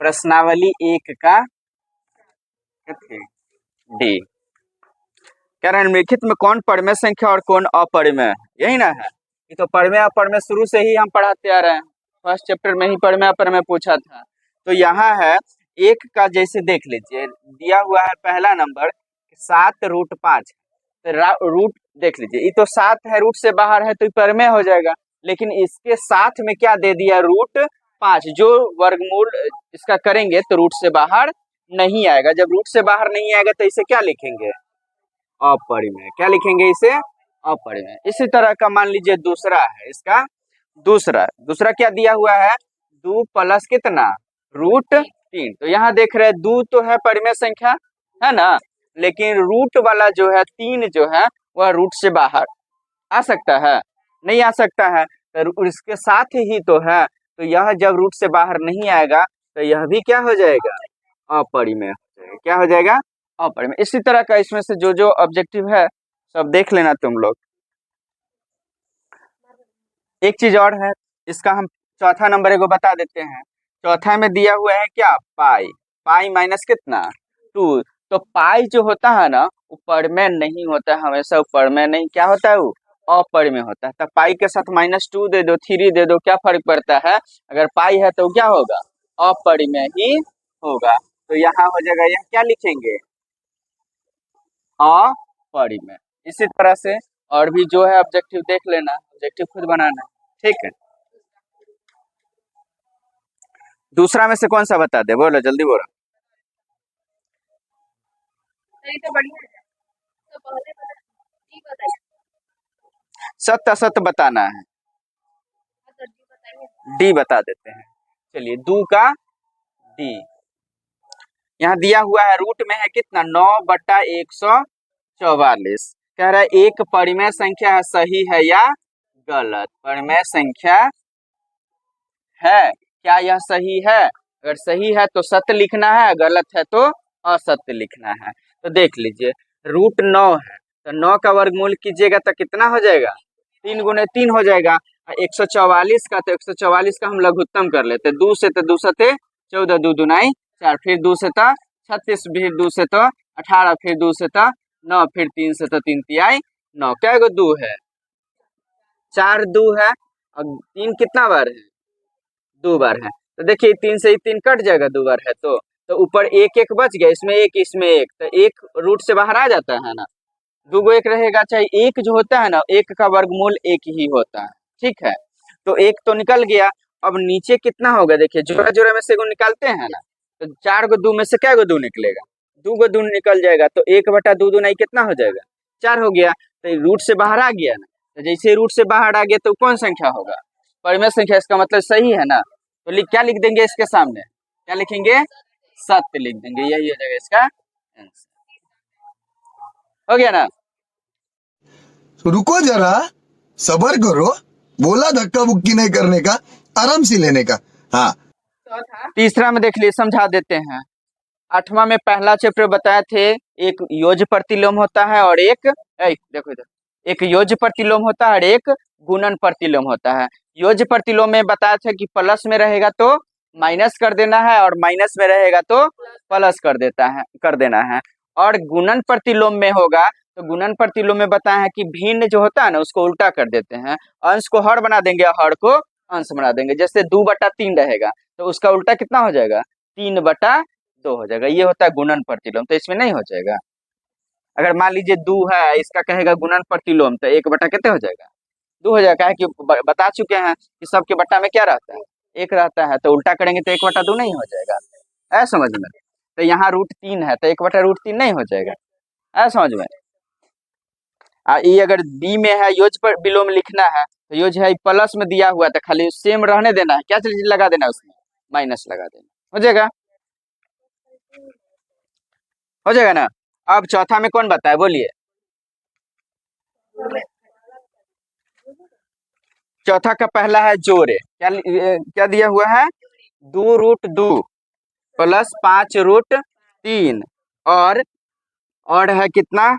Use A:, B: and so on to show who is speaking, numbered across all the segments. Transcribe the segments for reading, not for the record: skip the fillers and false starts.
A: प्रश्नावली 1 का डी। कह रहे हैं निम्नलिखित में कौन परिमेय संख्या और कौन अपरिमेय, यही ना है। ये तो परिमेय अपरिमेय शुरू से ही हम पढ़ाते आ रहे हैं, फर्स्ट चैप्टर में ही परिमेय अपरिमेय पूछा था। तो यहाँ है 1 का, जैसे देख लीजिए दिया हुआ है पहला नंबर 7√5, तो रूट देख लीजिए, ये तो 7 है, रूट से बाहर है तो परिमेय हो जाएगा। लेकिन इसके साथ में क्या दे दिया, √5, जो वर्गमूल इसका करेंगे तो रूट से बाहर नहीं आएगा। जब रूट से बाहर नहीं आएगा तो इसे क्या लिखेंगे, अपरिमेय। क्या लिखेंगे इसे, अपरिमेय। इसी तरह का मान लीजिए दूसरा है, इसका दूसरा क्या दिया हुआ है, 2 प्लस कितना, √3। तो यहाँ देख रहे हैं 2 तो है परिमेय संख्या, है ना, लेकिन रूट वाला जो है 3 जो है वह रूट से बाहर आ सकता है, नहीं आ सकता है। तो इसके साथ ही तो है, तो यह जब रूट से बाहर नहीं आएगा तो यह भी क्या हो जाएगा, अपरिमेय हो जाएगा। क्या हो जाएगा, अपरिमेय। इसी तरह का इसमें से जो जो ऑब्जेक्टिव है सब देख लेना तुम लोग। एक चीज और है, इसका हम चौथा नंबर एगो बता देते हैं। चौथा में दिया हुआ है क्या, पाई माइनस कितना, 2। तो पाई जो होता है ना वो परिमेय नहीं होता है, हमेशा परिमेय नहीं, क्या होता है वो अपरिमेय होता है। तो पाई के साथ -2 दे दो, 3 दे दो, क्या फर्क पड़ता है, अगर पाई है तो क्या होगा, अपरिमेय ही होगा। तो यहाँ हो जाएगा, यह क्या लिखेंगे, अपरिमेय। इसी तरह से और भी जो है ऑब्जेक्टिव देख लेना, ऑब्जेक्टिव खुद बनाना, ठीक है। दूसरा में से कौन सा बता दे, बोलो जल्दी बोलो। सत्य असत्य बताना है, डी बता देते हैं। चलिए 2 का डी, यहाँ दिया हुआ है रूट में है कितना, 9/144। कह रहा है एक परिमेय संख्या है, सही है या गलत, परिमेय संख्या है, क्या यह सही है, अगर सही है तो सत्य लिखना है, गलत है तो असत्य लिखना है। तो देख लीजिए √9 है, तो 9 का वर्गमूल कीजिएगा तो कितना हो जाएगा, 3 × 3 हो जाएगा। 144 का, तो 144 का हम लघुत्तम कर लेते, 2 से तो 2 सते 14, 2 दूनाई 4, फिर 2 से तो 36, फिर 2 से तो 18, फिर 2 से तो 9, फिर 3 से तो 3 तिहाई 9, क्या 2 है, 4 2 है, और 3 कितना बार है, 2 बार है। तो देखिए 3 से 3 कट जाएगा, 2 बार है तो ऊपर 1 1 बच गया, इसमें 1 इसमें 1, तो 1 रूट से बाहर आ जाता है ना, 2 गो 1 रहेगा, चाहे 1 जो होता है ना, 1 का वर्गमूल 1 ही होता है, ठीक है। तो 1 तो निकल गया, अब नीचे कितना होगा, देखिए जोड़ा जोड़ा में से निकालते हैं ना, तो 4 गो 2 में से क्या गो 2 निकलेगा, 2 गो 2 निकल जाएगा, तो 1/2 दूनाई कितना हो जाएगा, 4 हो गया। तो रूट से बाहर आ गया ना, तो जैसे रूट से बाहर आ गया तो कौन संख्या होगा, परिमेय संख्या, इसका मतलब सही है ना। तो क्या लिख देंगे इसके सामने, क्या लिखेंगे, सत्य लिख देंगे, यही हो जाएगा इसका आंसर। हो गया ना,
B: रुको जरा, सबर करो, बोला धक्का बुक्की नहीं करने का, आराम से लेने का। हाँ,
A: तीसरा में देख लिए, समझा देते हैं। 8वां में पहला चैप्टर बताए थे, एक योज्य प्रतिलोम होता है और एक देखो इधर, एक योज्य प्रतिलोम होता है और एक गुणन प्रतिलोम होता है। योज्य प्रतिलोम में बताया था कि प्लस में रहेगा तो माइनस कर देना है, और माइनस में रहेगा तो प्लस कर देना है। और गुणन प्रतिलोम में होगा तो गुणन प्रतिलोम में बताया है कि भिन्न जो होता है ना उसको उल्टा कर देते हैं, अंश को हर बना देंगे, हर को अंश बना देंगे। जैसे 2/3 रहेगा तो उसका उल्टा कितना हो जाएगा, 3/2 हो जाएगा, ये होता है गुणन प्रतिलोम, तो इसमें नहीं हो जाएगा। अगर मान लीजिए 2 है, इसका कहेगा गुणन प्रतिलोम, तो 1 कितने हो जाएगा, 2 हो जाएगा, है कि बता चुके हैं कि सबके बट्टा में क्या रहता है, 1 रहता है, तो उल्टा करेंगे तो 1/2 नहीं हो जाएगा, ऐ समझ में। तो यहाँ √3 है तो 1/√3 नहीं हो जाएगा, ऐ समझ में। ये अगर बी में है योज पर विलोम लिखना है, तो योज है प्लस में दिया हुआ तो खाली सेम रहने देना है, क्या चीज लगा देना उसमें, माइनस लगा देना, हो जाएगा, हो जाएगा ना। अब चौथा में कौन बताए, बोलिए। चौथा का पहला है जोड़े, क्या दिया हुआ है, 2√2 प्लस 5√3, और है कितना,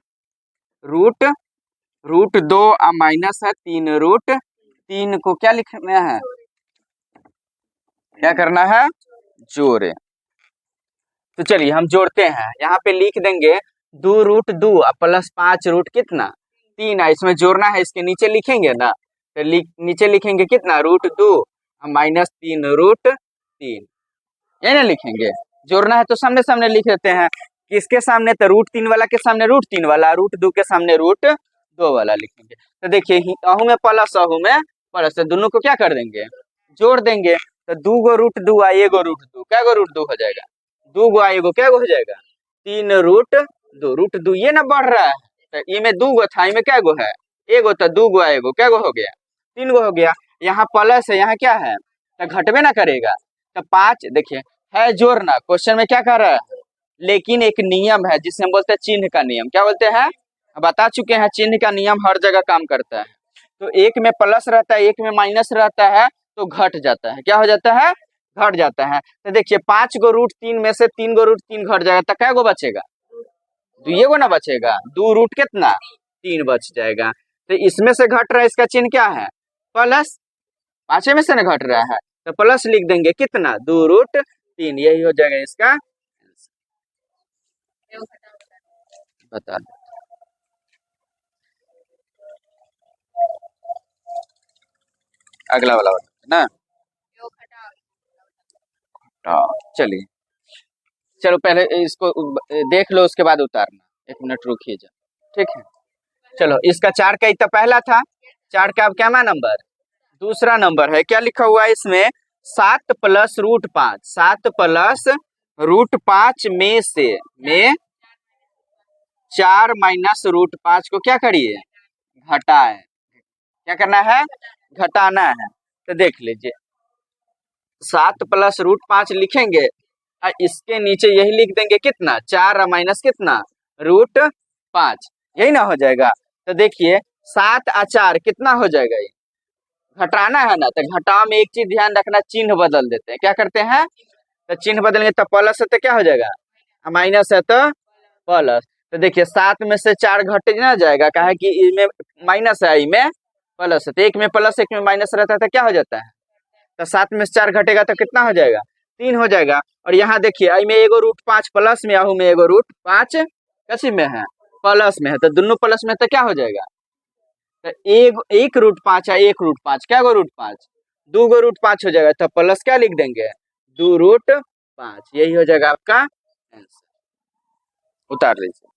A: √2 माइनस है 3√3 को क्या लिखना है, क्या करना है, जोड़े। तो चलिए हम जोड़ते हैं, यहाँ पे लिख देंगे 2√2 प्लस 5 कितना 3 है, इसमें जोड़ना है, इसके नीचे लिखेंगे ना, तो नीचे लिखेंगे कितना √2 माइनस 3√3, ये ना लिखेंगे। जोड़ना है तो सामने सामने लिख देते हैं, किसके सामने, तो √3 वाला के सामने √3 वाला, √2 के सामने √2 वाला लिखेंगे। तो देखिए अहू में प्लस अहू में प्लस, तो दोनों को क्या कर देंगे, जोड़ देंगे। तो 2 गो √2 आ 1 गो √2, क्या गो √2 हो जाएगा, 2 गो आ 1 गो क्या गो हो जाएगा 3√2, √2 ये ना बढ़ रहा है, तो ई में 2 गो था, ई में क्या गो है 1 गो, तो 2 गो आ 1 गो क्या गो हो गया 3 गो हो गया। यहाँ प्लस है, यहाँ क्या है, तो घटबे ना करेगा। तो 5 देखिए है जोड़ना, क्वेश्चन में क्या कर रहा है, लेकिन एक नियम है जिसे हम बोलते हैं चिन्ह का नियम, क्या बोलते हैं, बता चुके हैं, चिन्ह का नियम हर जगह काम करता है। तो एक में प्लस रहता है, एक में माइनस रहता है, तो घट जाता है, क्या हो जाता है, घट जाता है। तो देखिए 5 गो √3 में से 3 गो √3 घट जाएगा, तो क्या गो बचेगा, 2 गो ना बचेगा, 2 रूट कितना 3 बच जाएगा। तो इसमें से घट रहा है, इसका चिन्ह क्या है प्लस, 5 में से ना घट रहा है, तो प्लस लिख देंगे कितना 2√3, यही हो जाएगा इसका बता दो। अगला वाला ना, चलिए चलो पहले इसको देख लो, उसके बाद उतारना, 1 मिनट रुकिए जा, ठीक है। चलो इसका 4 का इतना पहला था, 4 का अब क्या नंबर, दूसरा नंबर है, क्या लिखा हुआ है इसमें 7 प्लस √5, 7 प्लस √5 में से 4 माइनस √5 को क्या करिए घटाए, क्या करना है घटाना है। तो देख लीजिए 7 प्लस √5 लिखेंगे और इसके नीचे यही लिख देंगे कितना 4 माइनस कितना √5, यही ना हो जाएगा। तो देखिए 7 और 4 कितना हो जाएगा, ये घटाना है ना, तो घटा में एक चीज ध्यान रखना, चिन्ह बदल देते हैं, क्या करते हैं, तो चिन्ह बदलेंगे, तो प्लस है तो क्या हो जाएगा माइनस है तो प्लस। तो देखिए 7 में से 4 घट ना जाएगा, कहा कि इसमें माइनस है, इसमें प्लस है, तो एक में प्लस एक में माइनस रहता है, तो क्या हो जाता है, तो 7 में से 4 घटेगा तो कितना हो जाएगा 3 हो जाएगा। और यहाँ देखिए आई में 1 √5 प्लस में, आहू में 1 √5 कैसी में है प्लस में है, तो दोनों प्लस में, तो क्या हो जाएगा, तो 1 √5 है 1 √5 क्या गो √5 2 गो √5 हो जाएगा, तो प्लस क्या लिख देंगे 2 √5, यही हो जाएगा आपका आंसर, उतार लीजिए।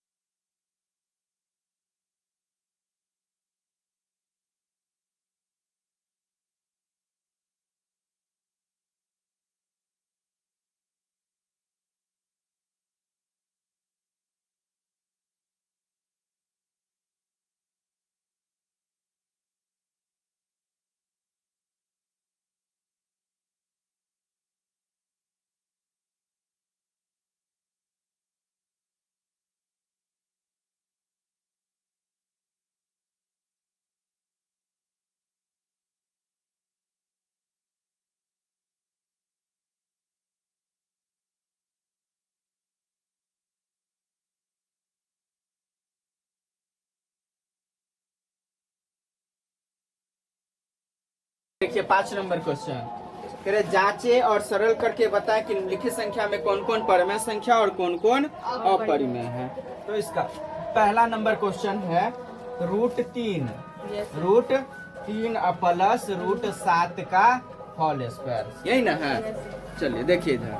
A: देखिए 5 नंबर क्वेश्चन कह रहे जांचे और सरल करके बताएं कि निम्नलिखित संख्या में कौन कौन परिमेय संख्या और कौन कौन अपरिमेय है। तो इसका पहला नंबर क्वेश्चन है √3 प्लस √7 का होल स्क्वायर, यही ना है। चलिए देखिए इधर,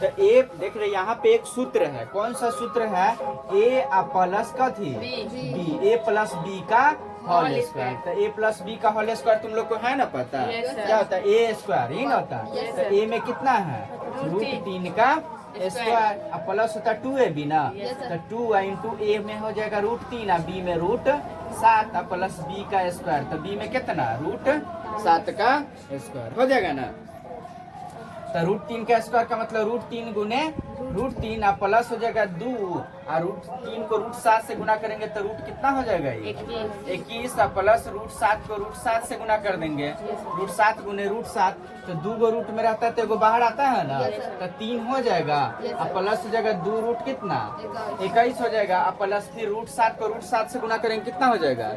A: तो ए देख रहे यहाँ पे एक सूत्र है, कौन सा सूत्र है, ए प्लस का थी बी, ए प्लस बी का होल स्क्वायर। तो ए प्लस बी का होल स्क्वायर तुम लोग को है ना पता, क्या होता है ए स्क्वायर, ही ना होता है। तो ए में कितना है √3 का स्क्वायर, अब प्लस होता है 2ab ना, तो 2 इंटू ए में हो जाएगा √3 और बी में √7 प्लस बी का स्क्वायर, तो बी में कितना √7 का स्क्वायर हो जाएगा ना। तो √3 का स्क्वायर का मतलब √3 गुने √3 और प्लस हो जाएगा 2 और √3 को √7 से गुना करेंगे तो रूट कितना हो जाएगा ये 21 और प्लस √7 को √7 से गुना कर देंगे, √7 गुने √7, तो 2 गो रूट में रहता है तो एगो बाहर आता है ना, तो 3 हो जाएगा और प्लस हो जाएगा 2 रूट कितना 21 हो जाएगा और प्लस फिर √7 को √7 से गुना करेंगे कितना हो जाएगा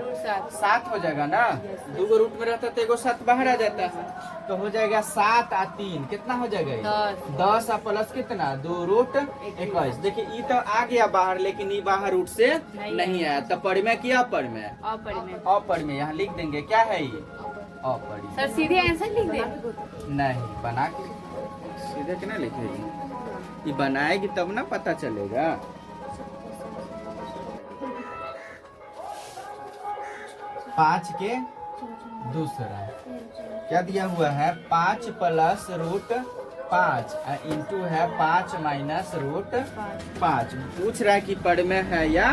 A: 7 हो जाएगा ना। 2 गो रूट में रहता है तो एगो 7 बाहर आ जाता है, तो हो जाएगा 7 और 3 कितना हो जाएगा 10 और प्लस कितना 2 रूट 21। देखिए ई तो आ गया बाहर, लेकिन ई बाहर रूट से नहीं आया, तो परिमेय की अपरिमेय? अपरिमेय। यहाँ लिख देंगे क्या है ये? अपरिमेय।
C: सर सीधे आंसर लिख दे।
A: नहीं, बना के सीधे के ना लिखेगी, ये बनाएगी तब ना पता चलेगा। 5 के दूसरा क्या दिया हुआ है? 5 प्लस रूट 5 इंटू है 5 माइनस रूट 5। पूछ रहा है कि परिमेय है या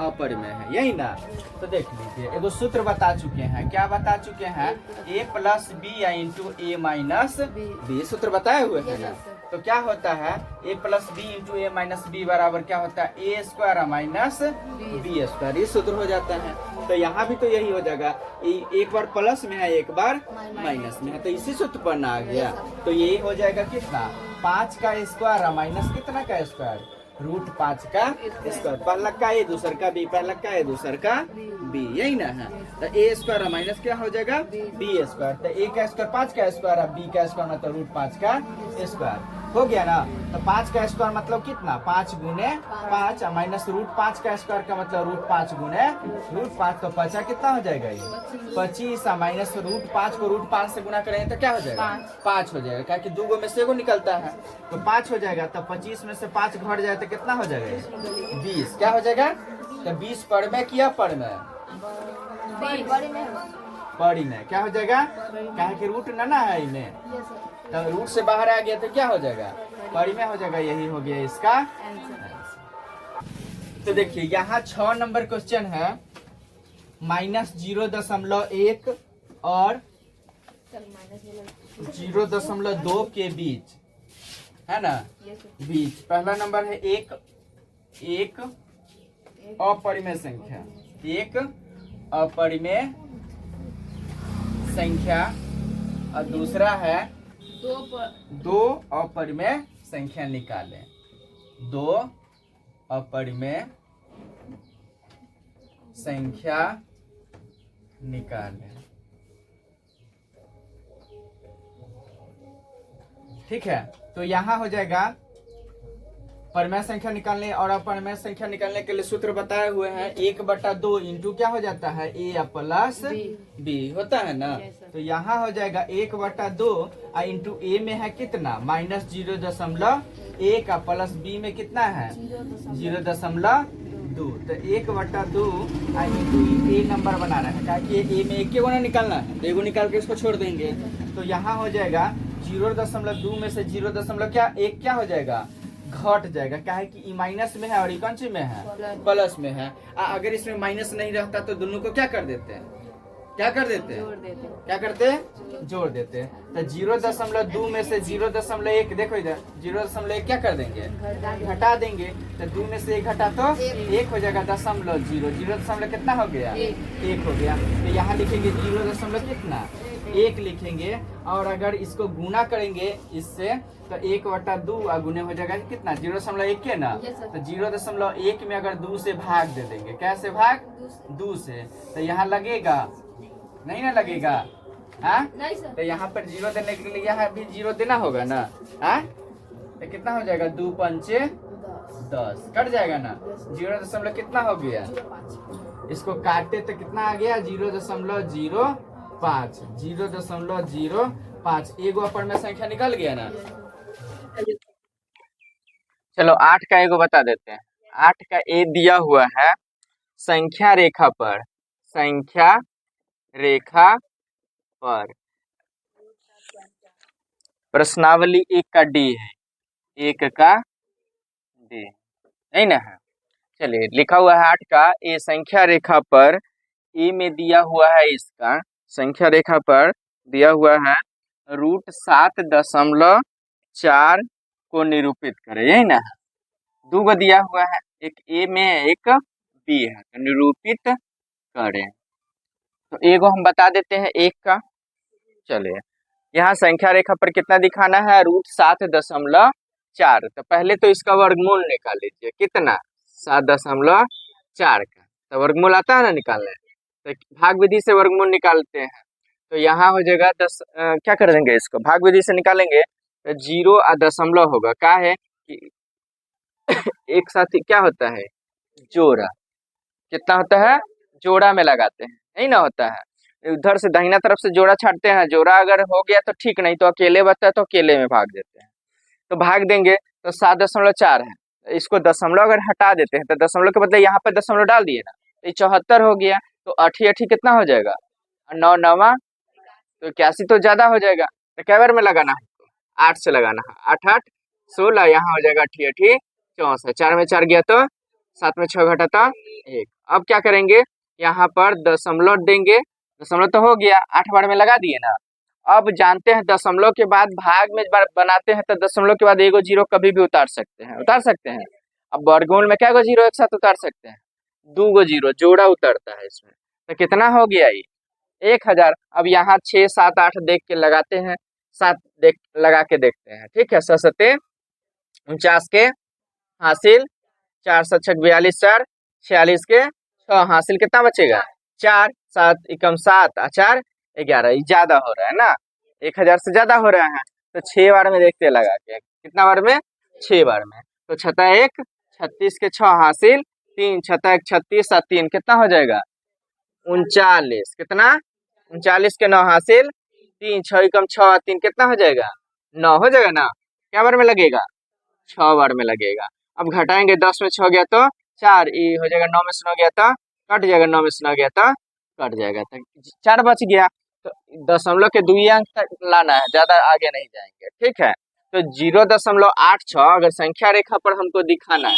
A: अपरिमेय है, यही ना? तो देख लीजिए, एगो सूत्र बता चुके हैं। क्या बता चुके हैं? a plus B into A minus B, सूत्र बताए हुए हैं ना? तो क्या होता है? a plus B into A minus B बराबर क्या होता है? A square minus B square, ये सूत्र हो जाता है। तो यहाँ भी तो यही हो जाएगा, एक बार प्लस में है एक बार माइनस में है, तो इसी सूत्र पर ना आ गया। तो यही हो जाएगा कितना? 5 का स्क्वायर माइनस कितना का स्क्वायर? रूट 5 का स्क्वायर। पहला का ए दूसर का बी, पहला का ए दूसर का बी, यही ना है? तो ए स्क्वायर माइनस क्या हो जाएगा? B square. तो ए का स्क्वायर 5 का स्क्वायर है, बी का स्क्वायर मतलब रूट 5 का स्क्वायर हो गया ना? तो 5 का स्क्वायर मतलब कितना? 5 गुने 5 माइनस रूट 5 का स्क्वायर का मतलब रूट 5 गुने रूट 5, तो 5 कितना हो जाएगा? ये 25 माइनस रूट 5 को रूट 5 से गुना करेंगे तो क्या हो जाएगा? 5 हो जाएगा, क्या कि 2 गो में से एगो निकलता है, तो 5 हो जाएगा। तो 25 में से 5 घट जाए तो कितना हो जाएगा? 20। क्या हो जाएगा? तो 20 परिमेय किया परिमेय? परिमेय। क्या हो जाएगा? क्या कि रूट ना है इनमें, तो रूट से बाहर आ गया तो क्या हो जाएगा? परिमेय हो जाएगा। यही हो गया इसका। तो देखिए यहाँ 6 नंबर क्वेश्चन है, -0.1 और 0.2 के बीच है ना? बीच। पहला नंबर है एक अपरिमेय संख्या, एक अपरिमेय संख्या, और दूसरा है 2 अपरिमेय संख्या निकालें। 2 अपरिमेय संख्या निकालें। ठीक है, तो यहाँ हो जाएगा परिमेय संख्या निकालने और अपरिमेय संख्या निकालने के लिए सूत्र बताए हुए हैं। 1/2 इंटू क्या हो जाता है? a प्लस b होता है ना? तो यहाँ हो जाएगा 1/2 इंटू a में है कितना? -0.1 प्लस b में कितना है? 0.2। तो 1/2 इंटू a नंबर बनाना है, ताकि a में एक ना निकालना है, तो एगो निकाल के इसको छोड़ देंगे। तो यहाँ हो जाएगा 0.2 में से 0.1 क्या हो जाएगा? घट जाएगा। क्या है कि ई माइनस में है और ई कौन सी में है? प्लस में है। अगर इसमें माइनस नहीं रहता तो दोनों को क्या कर देते हैं? क्या कर देते हैं? क्या करते हैं? जोड़ देते हैं। तो 0.2 में से 0.1, देखो इधर 0.1 क्या कर देंगे? घटा देंगे। तो 2 में से 1 घटा तो 1 हो जाएगा। 0.0 कितना हो गया? 1 हो गया। तो यहाँ लिखेंगे 0. कितना? 1 लिखेंगे। और अगर इसको गुना करेंगे इससे तो 1/2 गुने हो जाएगा कितना? 0.1 के ना? तो 0.1 में अगर 2 से भाग दे देंगे, कैसे भाग? 2 से। तो यहाँ लगेगा नहीं ना? लगेगा हाँ? तो यहाँ पर 0 देने के लिए यहाँ भी 0 देना होगा ना? हाँ, तो कितना हो जाएगा? 2 पंचे 10 कट जाएगा ना? 0. कितना हो गया? इसको काटे तो कितना आ गया? 0.05। 0.05 एगो अपरिमेय संख्या निकल गया ना? चलो 8 का एगो बता देते हैं। 8 का ए दिया हुआ है संख्या रेखा पर, संख्या रेखा पर प्रश्नावली 1 का डी है, 1 का डी नहीं ना है? चलिए लिखा हुआ है 8 का ए संख्या रेखा पर, ए में दिया हुआ है इसका संख्या रेखा पर दिया हुआ है √7.4 को निरूपित करें, यही ना? 2 गो दिया हुआ है, एक ए में है एक बी है, तो निरूपित करें। तो एगो हम बता देते हैं 1 का। चलिए यहाँ संख्या रेखा पर कितना दिखाना है? √7.4। तो पहले तो इसका वर्गमूल निकाल लीजिए। कितना? 7.4 का तो वर्गमूल आता है ना निकालने? तो भाग विधि से वर्गमूल निकालते हैं। तो यहाँ हो जाएगा 10, क्या कर देंगे इसको? भाग विधि से निकालेंगे तो 0 और दशमलव होगा। क्या है कि एक साथ ही क्या होता है, जोड़ा। कितना होता है, जोड़ा में लगाते हैं, नहीं ना होता है। उधर से दाहिना तरफ से जोड़ा छाटते हैं, जोड़ा अगर हो गया तो ठीक, नहीं तो अकेले बचता है तो अकेले में भाग देते हैं। तो भाग देंगे तो 7.4 है, इसको दशमलव अगर हटा देते हैं तो दशमलव के बदले यहाँ पे दशमलव डाल दिए ना, तो ये 74 हो गया। तो अठी अठी कितना हो जाएगा, और 9 9 तो 81 तो ज्यादा हो जाएगा। तो कै बार में लगाना है, 8 से लगाना है, 8 8 16, यहाँ हो जाएगा अठी अठी 64, 4 में 4 गया तो 7 में 6 घटा था 1। अब क्या करेंगे, यहाँ पर दशमलव देंगे, दशमलव तो हो गया, 8 बार में लगा दिए ना। अब जानते हैं दशमलव के बाद भाग में बनाते हैं तो दशमलव के बाद एगो जीरो कभी भी उतार सकते हैं, उतार सकते हैं। अब वर्गमूल में क्या गो जीरो एक साथ उतार सकते हैं, 2 गो जीरो जोड़ा उतरता है इसमें। तो कितना हो गया ये, 1000। अब यहाँ 6 7 8 देख के लगाते हैं, 7 देख लगा के देखते हैं, ठीक है। 7 के हासिल, 4 7 6 42, 4 46 के 6 हासिल, कितना बचेगा 4, 7 एकम 7 4 11, ज्यादा हो रहा है ना, 1000 से ज्यादा हो रहा है। तो 6 बार में देखते लगा के, कितना बार में, 6 बार में। तो 6 1 36 के 6 हासिल, 3 6 1 36 और 3 कितना हो जाएगा 39, कितना 39 के 9 हासिल, 3 6 एकम 6 3 कितना हो जाएगा 9 हो जाएगा ना। क्या बार में लगेगा, 6 बार में लगेगा। अब घटाएंगे, 10 में 6 गया तो 4, ये हो जाएगा, 9 में से 9 गया तो कट जाएगा, 9 में से 9 गया तो कट जाएगा, तो 4 बच गया। तो दशमलव के 2 अंक तक लाना है, ज्यादा आगे नहीं जाएंगे, ठीक है। तो 0.86 अगर संख्या रेखा पर हमको दिखाना है,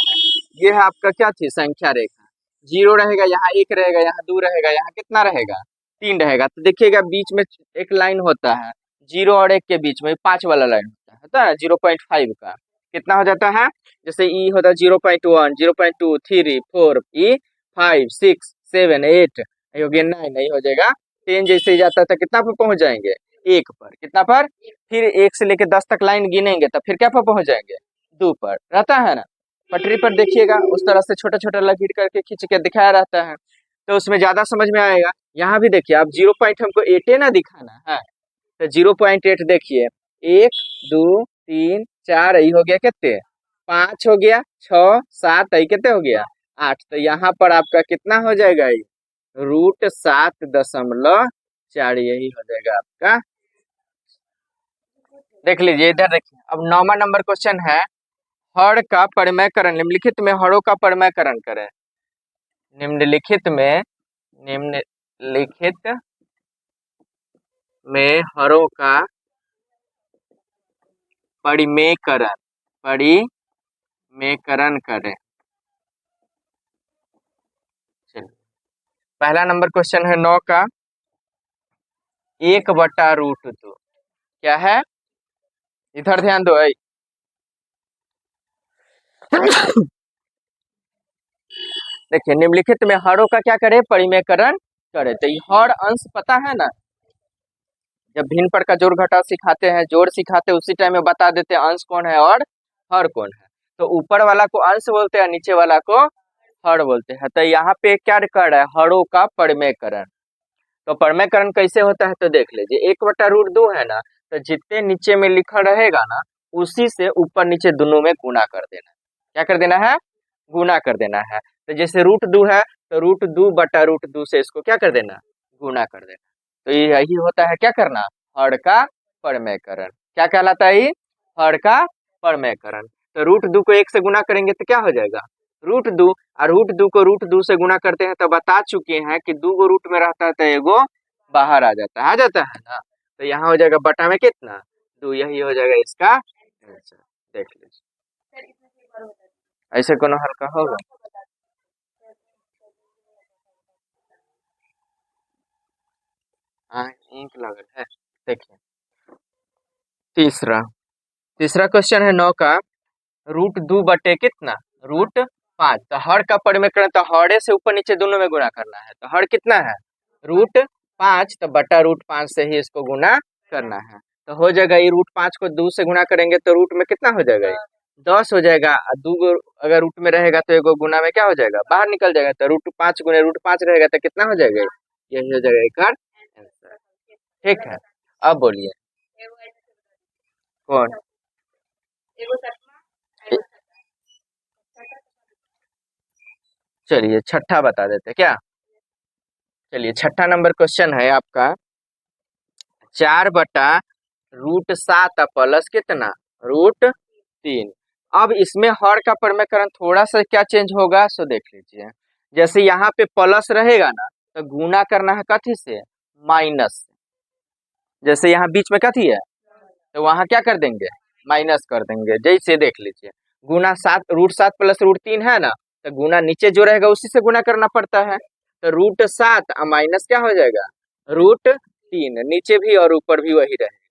A: ये है आपका क्या थी संख्या रेखा, 0 रहेगा, यहाँ 1 रहेगा, यहाँ 2 रहेगा, यहाँ कितना रहेगा 3 रहेगा। तो देखिएगा बीच में एक लाइन होता है, 0 और 1 के बीच में 5 वाला लाइन होता है 0.5 का, कितना हो जाता है, जैसे ई होता है 0.1 0.2 3 4 ई 5 6 7 8, हो गया 9, नहीं हो जाएगा 10, जैसे ही जाता है कितना पर पहुंच जाएंगे 1 पर, कितना पर, फिर 1 से लेकर 10 तक लाइन गिनेंगे तब फिर क्या पर पहुंच जाएंगे 2 पर, रहता है ना। पटरी पर देखिएगा उस तरह से छोटा छोटा लकीर करके खींच के दिखाया रहता है, तो उसमें ज्यादा समझ में आएगा। यहाँ भी देखिए आप 0 पॉइंट हमको 8 ना दिखाना है, तो 0.8 देखिए, 1 2 3 4, यही हो गया कितने 5 हो गया, 6 7, यही कितने हो गया 8। तो यहाँ पर आपका कितना हो जाएगा, ये √7.4, यही हो जाएगा आपका। देख लीजिए इधर देखिए, अब 9वां नंबर क्वेश्चन है, हर का परिमयकरण, निम्नलिखित में हरों का परिमयकरण करें। निम्नलिखित में हरों का परिमेयकरण करें। चलिए पहला नंबर क्वेश्चन है 9 का, 1/√2 क्या है, इधर ध्यान दो। देखिए निम्नलिखित में हरों का क्या करे, परिमेयकरण करे। तो ये हर अंश पता है ना, जब भिन्न पर का जोड़ घटाव सिखाते हैं, जोड़ सिखाते हैं, उसी टाइम में बता देते हैं अंश कौन है और हर कौन है। तो ऊपर वाला को अंश बोलते हैं, नीचे वाला को हर बोलते हैं। तो यहाँ पे क्या कर रहा है, हरों का परिमेयकरण। तो परिमेयकरण कैसे होता है, तो देख लीजिए 1/√2 है ना, तो जितने नीचे में लिखा रहेगा ना, उसी से ऊपर नीचे दोनों में गुना कर देना। क्या कर देना है, गुना कर देना है। तो जैसे √2 है तो √2/√2 से इसको क्या कर देना, गुना कर देना। तो यही होता है क्या करना, हर का परिमेयकरण। क्या कहलाता है ये, हर का परिमेयकरण। तो √2 को 1 से गुना करेंगे तो क्या हो जाएगा √2, और √2 को √2 से गुना करते हैं तो बता चुके हैं कि 2 गो रूट में रहता है तो एगो बाहर आ जाता है ना। तो यहाँ हो जाएगा बटा में कितना 2, यही हो जाएगा इसका आंसर। देख लीजिए ऐसे कोनो हल्का होगा। हाँ इंक लगल है। देखिए तीसरा क्वेश्चन है 9 का, √2 बटे कितना √5। तो हर का परिमेयकरण, तो हरे से ऊपर नीचे दोनों में गुणा करना है। तो हर कितना है √5, तो बटा √5 से ही इसको गुणा करना है। तो हो जाएगा ये √5 को 2 से गुणा करेंगे तो रूट में कितना हो जाएगा, ये 10 हो जाएगा। और 2 अगर रूट में रहेगा तो एगो गुना में क्या हो जाएगा, बाहर निकल जाएगा। तो √5 गुने √5 रहेगा तो कितना हो जाएगा, यही हो जाएगा एक आंसर। ठीक है, अब बोलिए कौन, चलिए छठा बता देते क्या। चलिए छठा नंबर क्वेश्चन है आपका 4/√7 प्लस कितना √3। अब इसमें हर का प्रमेयकरण थोड़ा सा क्या चेंज होगा सो देख लीजिए। जैसे यहाँ पे प्लस रहेगा ना तो गुना करना है कथी से माइनस से। जैसे यहाँ बीच में कथी है तो वहां क्या कर देंगे माइनस कर देंगे। जैसे देख लीजिए गुना 7 प्लस √3 है ना तो गुना नीचे जो रहेगा उसी से गुना करना पड़ता है। तो √7 माइनस क्या हो जाएगा √3। नीचे भी और ऊपर भी वही रहेगा।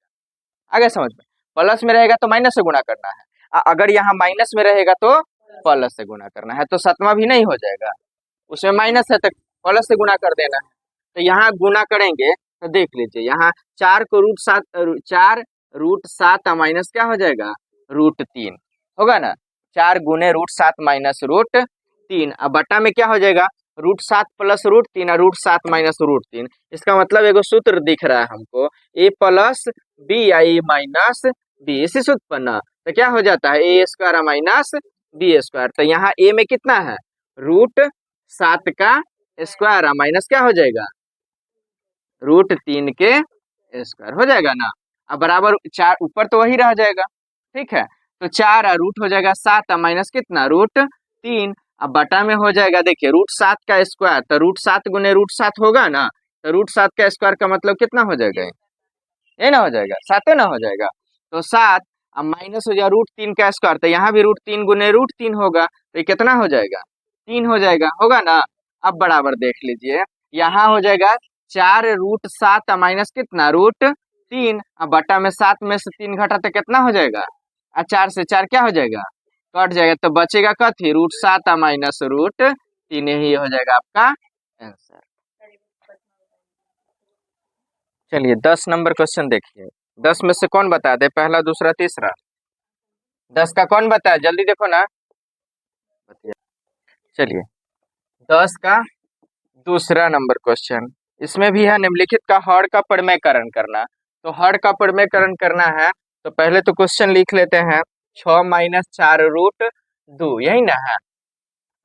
A: आगे समझ में प्लस में रहेगा तो माइनस से गुना करना है, अगर यहाँ माइनस में रहेगा तो प्लस से गुना करना है। तो 7वां भी नहीं हो जाएगा, उसमें माइनस है तो प्लस से गुना कर देना है। तो यहाँ गुना करेंगे तो देख लीजिए यहाँ 4 माइनस क्या हो जाएगा √3 होगा ना। 4 गुने √7 माइनस √3। अब बटा में क्या हो जाएगा √7 प्लस √3 और √7 माइनस √3। इसका मतलब एगो सूत्र दिख रहा है हमको a प्लस बी या a माइनस बी। इसी सूत्र पर ना तो क्या हो जाता है a² माइनस b²। तो यहाँ a में कितना है √7 का स्क्वायर माइनस क्या हो जाएगा √3 के स्क्वायर हो जाएगा ना। अब बराबर 4 ऊपर तो वही रह जाएगा, ठीक है। तो 4 रूट हो जाएगा 7 माइनस कितना √3। अब बटा में हो जाएगा देखिए √7 का स्क्वायर तो √7 गुने √7 होगा ना। तो √7 का स्क्वायर का मतलब कितना हो जाएगा ये ना हो जाएगा 7 ना हो जाएगा। तो 7 अब माइनस हो जाएगा √3 का स्क्वायर तो यहाँ भी √3 गुने √3 होगा तो ये कितना हो जाएगा 3 हो जाएगा होगा ना। अब बराबर देख लीजिए यहाँ हो जाएगा 4 √7 माइनस कितना √3। अब बटा में 7 में से 3 घटा तो कितना हो जाएगा 4 से 4 क्या हो जाएगा कट जाएगा। तो बचेगा कथी √7 माइनस √3 ही हो जाएगा आपका आंसर। चलिए 10 नंबर क्वेश्चन देखिए। 10 में से कौन बता दे पहला दूसरा तीसरा। 10 का कौन बताया जल्दी देखो ना। चलिए 10 का दूसरा नंबर क्वेश्चन इसमें भी है निम्नलिखित का हर का प्रमेयकरण करना। तो हर का प्रमेयकरण करना है तो पहले तो क्वेश्चन लिख लेते हैं 6 माइनस 4√2 यही ना है।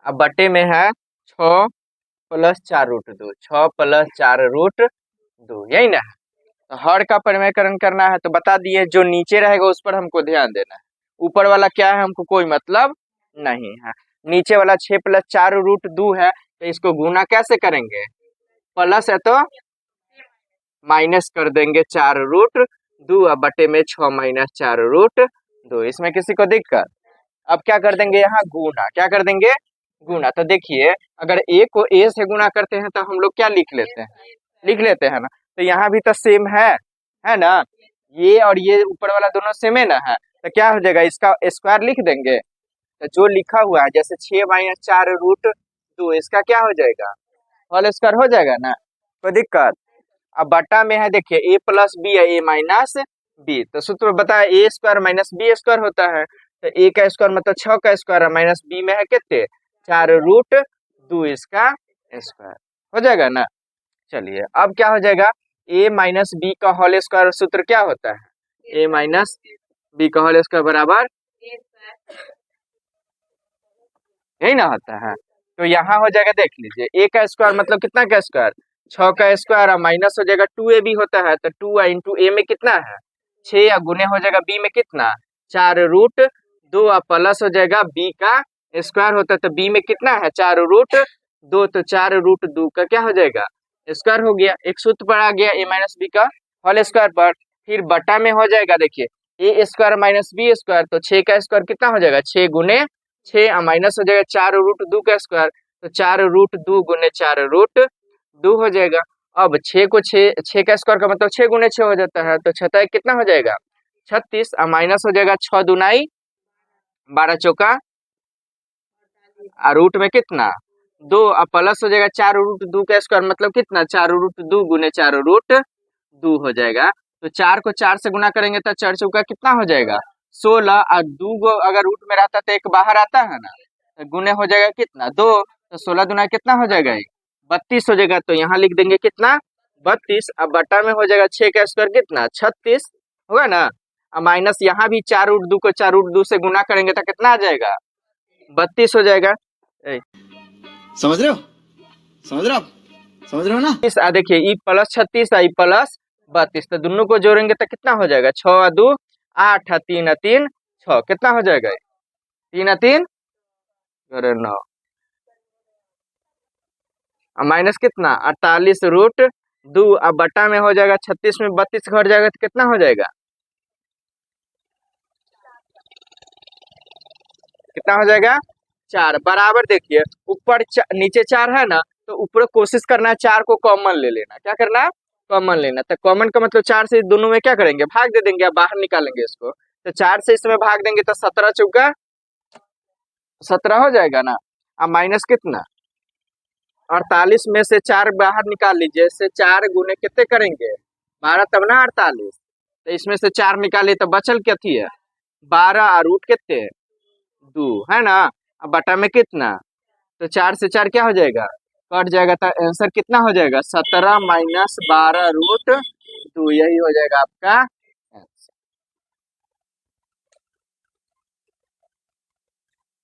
A: अब बटे में है 6 प्लस 4√2 6 प्लस 4√2 यही ना है। तो हर का प्रमेयकरण करना है तो बता दिए जो नीचे रहेगा उस पर हमको ध्यान देना है, ऊपर वाला क्या है हमको कोई मतलब नहीं है। नीचे वाला 6 प्लस 4√2 है तो इसको गुना कैसे करेंगे प्लस है तो माइनस कर देंगे 4√2 अब बटे में 6 माइनस 4√2। इसमें किसी को दिक्कत। अब क्या कर देंगे यहाँ गुना, क्या कर देंगे गुना। तो देखिए अगर a को a से गुना करते हैं तो हम लोग क्या लिख लेते हैं ना। तो यहाँ भी तो सेम है ना, ये और ये ऊपर वाला दोनों सेम है ना है। तो क्या हो जाएगा इसका स्क्वायर लिख देंगे। तो जो लिखा हुआ है जैसे 6 माइनस 4√2 इसका क्या हो जाएगा होल स्क्वायर हो जाएगा ना, कोई दिक्कत। अब बटा में है देखिए a प्लस बी या a माइनस बी। तो सूत्र बताया a² माइनस b² होता है। तो a का स्क्वायर मतलब 6 का स्क्वायर माइनस b में है कितने 4√2 इसका स्क्वायर हो जाएगा ना। चलिए अब क्या हो जाएगा a माइनस बी का होल स्क्वायर सूत्र क्या होता है a माइनस बी का होल स्क्वायर बराबर यही ना होता है। तो यहाँ हो जाएगा देख लीजिए a का स्क्वायर मतलब कितना का स्क्वायर 6 का स्क्वायर माइनस हो जाएगा 2ab होता है। तो 2 इंटू a में कितना है 6 या गुने हो जाएगा b में कितना 4√2 और प्लस हो जाएगा b का स्क्वायर होता है। तो b में कितना है 4√2 तो 4√2 का क्या हो जाएगा स्क्वायर हो गया। एक सूत्र पर आ गया a माइनस बी का होल स्क्वायर पर। फिर बटा में हो जाएगा देखिए a² माइनस b² तो 6 का स्क्वायर कितना हो जाएगा 6 गुने 6 माइनस हो जाएगा 4√2 का स्क्वायर तो 4√2 गुने 4√2 हो जाएगा। अब 6 को 6 का स्क्वायर का मतलब 6 गुने 6 हो जाता है। तो 6 कितना हो जाएगा 36 माइनस हो जाएगा 6 दूनाई 12 चौका रूट में कितना 2 अब प्लस हो जाएगा 4√2 का स्क्वायर मतलब कितना 4√2 गुने 4√2 हो जाएगा। तो 4 को 4 से गुना करेंगे तो 4 चौका कितना हो जाएगा 16 और 2 को अगर रूट में रहता तो एक बाहर आता है ना तो गुने हो जाएगा कितना 2 तो 16 दुना कितना हो जाएगा 32 हो जाएगा। तो यहाँ लिख देंगे कितना 32। अब बटा में हो जाएगा 6 का स्क्वायर कितना 36 होगा ना। अब माइनस यहाँ भी 4√2 को 4√2 से गुना करेंगे तो कितना आ जाएगा 32 हो जाएगा।
B: समझ रहे हो? समझ रहे हो आप? समझ रहे हो ना?
A: देखिए ई प्लस 36 आई प्लस 32, तो दोनों को जोड़ेंगे तो कितना हो जाएगा? 6 2 8, 3 3 6, कितना हो जाएगा? 3 3 अरे 9, माइनस कितना? 48√2, अब बटा में हो जाएगा 36 में 32 घट जाएगा तो कितना हो जाएगा? कितना हो जाएगा? 4 बराबर। देखिए ऊपर नीचे 4 है ना, तो ऊपर कोशिश करना है 4 को कॉमन ले लेना। क्या करना है? कॉमन लेना। तो कॉमन का मतलब 4 से दोनों में क्या करेंगे? भाग दे देंगे, अब बाहर निकालेंगे इसको। तो 4 से इसमें भाग देंगे तो 17 चौका 17 हो जाएगा ना। अब माइनस कितना? 48 में से 4 बाहर निकाल लीजिए। इससे 4 गुने कितने करेंगे? 12 तब ना 48। तो इसमें से 4 निकालिए तो बचल क्या थी है? 12 और रूट कितने? 2 है ना। अब बटा में कितना? तो 4 से 4 क्या हो जाएगा? कट जाएगा। तो आंसर कितना हो जाएगा? 17 माइनस 12√2, यही हो जाएगा आपका आंसर।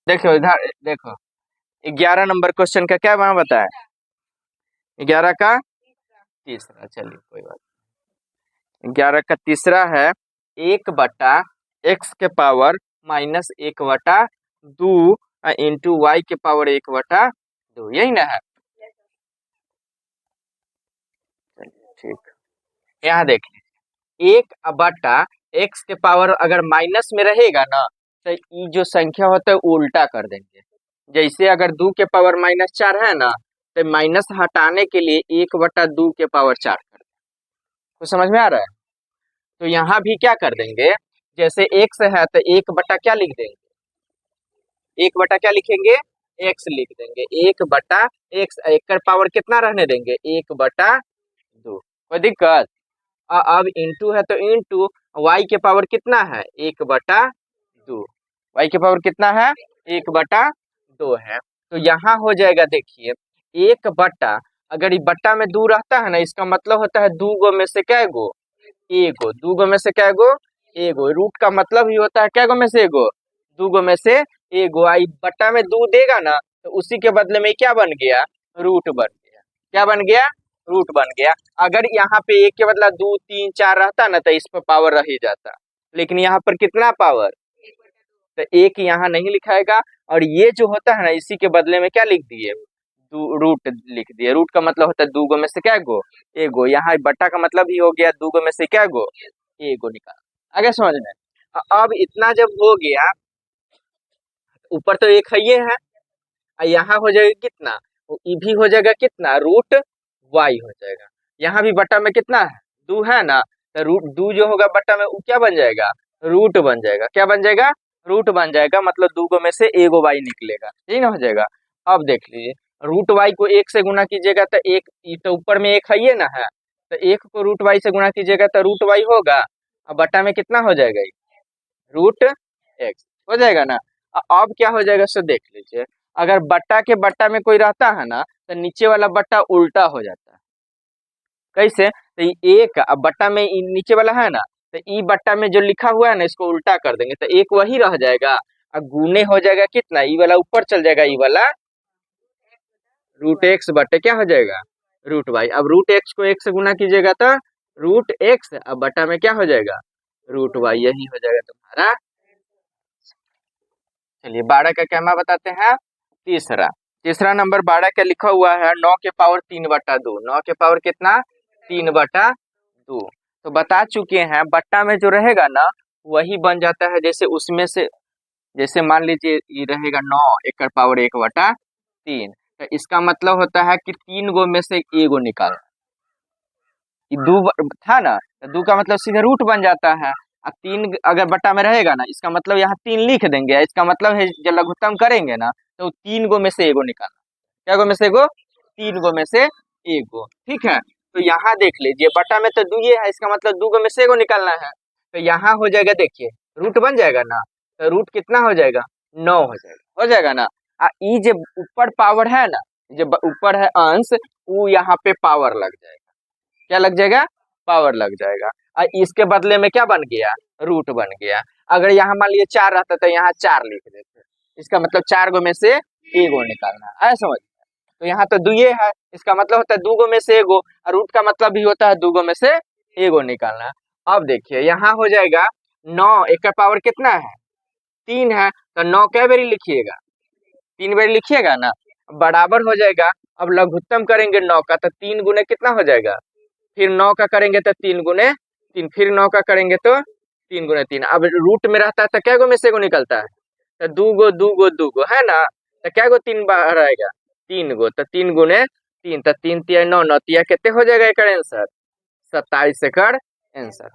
A: देखो इधर देखो, 11 नंबर क्वेश्चन का क्या वहां बताया? 11 का तीसरा। चलिए कोई बात नहीं। 11 का तीसरा है 1/x² माइनस 1/2 इंटू वाई के पावर 1/2, यही ना है? ठीक, यहाँ देखिए 1/x² अगर माइनस में रहेगा ना, तो ये जो संख्या होता है उल्टा कर देंगे। जैसे अगर 2 के पावर -4 है ना, तो माइनस हटाने के लिए 1/2 के पावर 4 कर देंगे। तो समझ में आ रहा है? तो यहाँ भी क्या कर देंगे? जैसे x है तो 1 बटा क्या लिख देंगे? 1 बटा क्या लिखेंगे? x लिख देंगे। 1/x, एक का पावर कितना रहने देंगे? 1/2। कोई दिक्कत? अब इंटू है तो इंटू y के पावर कितना है? 1/2। y के पावर कितना है? 1/2 है। तो यहाँ हो जाएगा देखिए 1 बटा, अगर ये बट्टा में 2 रहता है ना, इसका मतलब होता है 2 गो में से क्या गो? एगो। 2 गो में से क्या गो? एगो। रूट का मतलब ही होता है क्या गो में से एगो? 2 गो में से एगो। आई बट्टा में 2 देगा ना, तो उसी के बदले में क्या बन गया? रूट बन गया। क्या बन गया? रूट बन गया। अगर यहाँ पे 1 के बदला 2 3 4 रहता ना, तो इस पर पावर रह ही जाता, लेकिन यहाँ पर कितना पावर? तो 1 यहाँ नहीं लिखाएगा, और ये जो होता है ना, इसी के बदले में क्या लिख दिए? रूट लिख दिए। रूट का मतलब होता है 2 गो में से क्या गो? एगो। यहाँ बट्टा का मतलब ही हो गया 2 गो में से क्या गो? एगो निकाल। आगे समझ में? अब इतना जब हो गया, ऊपर तो एक है ये है, यहाँ हो जाएगा कितना? ई भी हो जाएगा कितना? रूट वाई हो जाएगा। यहाँ भी बट्टा में कितना है? 2 है ना, तो रूट 2 जो होगा बट्टा में वो क्या बन जाएगा? रूट बन जाएगा। क्या बन जाएगा? रूट बन जाएगा। मतलब 2 गो में से एगो वाई निकलेगा, यही ना हो जाएगा। अब देख लीजिए, रूट वाई को 1 से गुना कीजिएगा तो 1, तो ऊपर में 1 है ये ना है, तो 1 को रूट वाई से गुना कीजिएगा तो रूट वाई होगा। अब बट्टा में कितना हो जाएगा? रूट एक्स हो जाएगा ना। अब क्या हो जाएगा सो देख लीजिए, अगर बट्टा के बट्टा में कोई रहता है ना, तो नीचे वाला बट्टा उल्टा हो जाता है। कैसे? तो ये 1 अब बट्टा में नीचे वाला है ना, तो ई बट्टा में जो लिखा हुआ है ना, इसको उल्टा कर देंगे तो 1 वही रह जाएगा, और गुने हो जाएगा कितना? ई वाला ऊपर चल जाएगा, ई वाला रूट एक्स बटे क्या हो जाएगा? Root Y. अब रूट एक्स को 1 से गुना कीजिएगा तो रूट एक्स, अब बटा में क्या हो जाएगा? रूट वाई, यही हो जाएगा तुम्हारा। चलिए 12 का क्या मैं बताते हैं? तीसरा नंबर 12 का लिखा हुआ है 9 के पावर 3/2। 9 के पावर कितना? 3/2। तो बता चुके हैं बट्टा में जो रहेगा ना, वही बन जाता है। जैसे उसमें से, जैसे मान लीजिए ये रहेगा 9 एक का पावर 1/3, तो इसका मतलब होता है कि 3 गो में से एगो निकाल। 2 था ना, तो 2 का मतलब सीधे रूट बन जाता है। और 3 अगर बट्टा में रहेगा ना, इसका मतलब यहाँ 3 लिख देंगे। इसका मतलब है जब लघुत्तम करेंगे ना, तो 3 गो में से एगो निकालना। क्या गो में से एगो? 3 गो में से एगो। ठीक है, तो यहाँ देख लीजिए बट्टा में तो 2 ये है, इसका मतलब 2 गो में से एगो निकालना है। तो यहाँ हो जाएगा, देखिए रूट बन जाएगा ना, तो रूट कितना हो जाएगा? 9 हो जाएगा ना। ई जो ऊपर पावर है ना, जब ऊपर है अंश, वो यहाँ पे पावर लग जाएगा। क्या लग जाएगा? पावर लग जाएगा। और इसके बदले में क्या बन गया? रूट बन गया। अगर यहाँ मान लीजिए 4 रहता तो यहाँ 4 लिख देते, इसका मतलब 4 गो में से एगो निकालना है। समझ? तो यहाँ तो दुए है, इसका मतलब होता है दूगो में से एगो, और रूट का मतलब भी होता है दूगो में से एगो निकालना। अब देखिए यहाँ हो जाएगा 9, एक का पावर कितना है 3 है, तो 9 कै बारी लिखिएगा 3 बारी लिखिएगा ना, बराबर हो जाएगा। अब लघुत्तम करेंगे 9 का तो 3 गुने कितना हो जाएगा, फिर 9 का करेंगे तो 3 गुने 3, फिर 9 का करेंगे तो 3 गुने 3। अब रूट में रहता है तो क्या गो में से एगो निकलता है, तो दूगो है ना, तो क्या गो 3 बार आएगा 3 गो, तो 3 गुने 3, तो 3 तिया 9, 9 तिया कितने हो जाएगा एक आंसर 27 एकर आंसर।